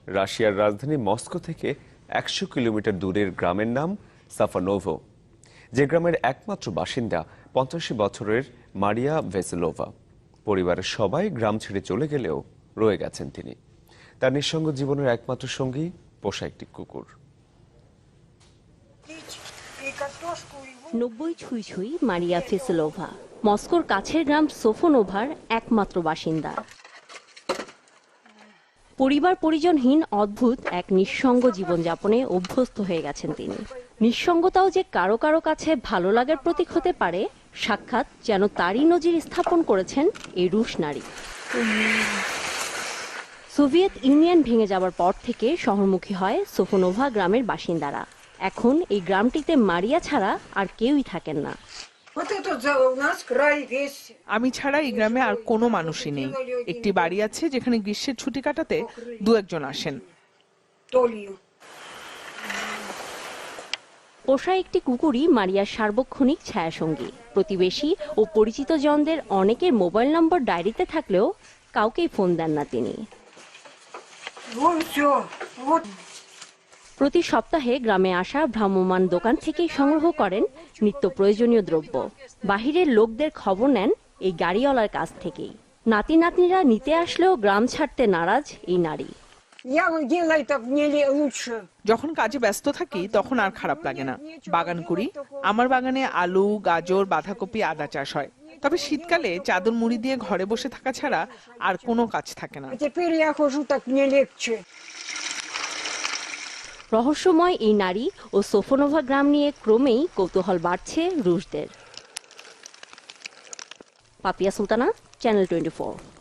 রাশিয়ার রাজধানী মস্কো থেকে ১০০ কিলোমিটার দূরের গ্রামের নাম সাফানোভো, যে গ্রামের একমাত্র বাসিন্দা ৮৫ বছরের মারিয়া ভেসেলোভা। পরিবারের সবাই গ্রাম ছেড়ে চলে গেলেও রয়ে গেছেন তিনি। তার নিঃসঙ্গ জীবনের একমাত্র সঙ্গী পোষা একটি কুকুর। ৯০ ছুঁই ছুঁই মারিয়া ভেসেলোভা মস্কোর কাছের গ্রাম সোফোনোভার একমাত্র বাসিন্দা। পরিবার পরিজনহীন অদ্ভুত এক নিঃসঙ্গ জীবনযাপনে অভ্যস্ত হয়ে গেছেন তিনি। নিঃসঙ্গতাও যে কারো কারো কাছে ভালো লাগার প্রতীক হতে পারে, সাক্ষাৎ যেন তারই নজির স্থাপন করেছেন এই রুশ নারী। সোভিয়েত ইউনিয়ন ভেঙে যাওয়ার পর থেকে শহরমুখী হয় সোফোনোভা গ্রামের বাসিন্দারা। এখন এই গ্রামটিতে মারিয়া ছাড়া আর কেউই থাকেন না। আমি ছাড়া এই গ্রামে আর কোনো মানুষই নেই। একটি বাড়ি আছে যেখানে গ্রীষ্মের ছুটি কাটাতে দু একজন আসেন। পোষা একটি কুকুরই মারিয়ার সার্বক্ষণিক ছায়াসঙ্গী। প্রতিবেশী ও পরিচিত জনদের অনেকের মোবাইল নম্বর ডায়েরিতে থাকলেও কাউকেই ফোন দেন না তিনি। প্রতি সপ্তাহে গ্রামে আসা ভ্রাম্যমাণ দোকান থেকেই সংগ্রহ করেন নিত্য প্রয়োজনীয় দ্রব্য। বাহিরের লোকদের খবর নেন এই গাড়িওয়ালার কাছ থেকেই। নাতি নাতনিরা নিতে আসলেও গ্রাম ছাড়তে নারাজ এই নারী। যখন কাজে ব্যস্ত থাকি তখন আর খারাপ লাগে না। বাগান করি। আমার বাগানে আলু, গাজর, বাঁধাকপি, আদা চাষ হয়। তবে শীতকালে চাদর মুড়ি দিয়ে ঘরে বসে থাকা ছাড়া আর কোনো কাজ থাকে না। রহস্যময় এই নারী ও সোফোনোভা গ্রাম নিয়ে ক্রমেই কৌতূহল বাড়ছে রুশদের। পাপিয়া সুলতানা, চ্যানেল 24।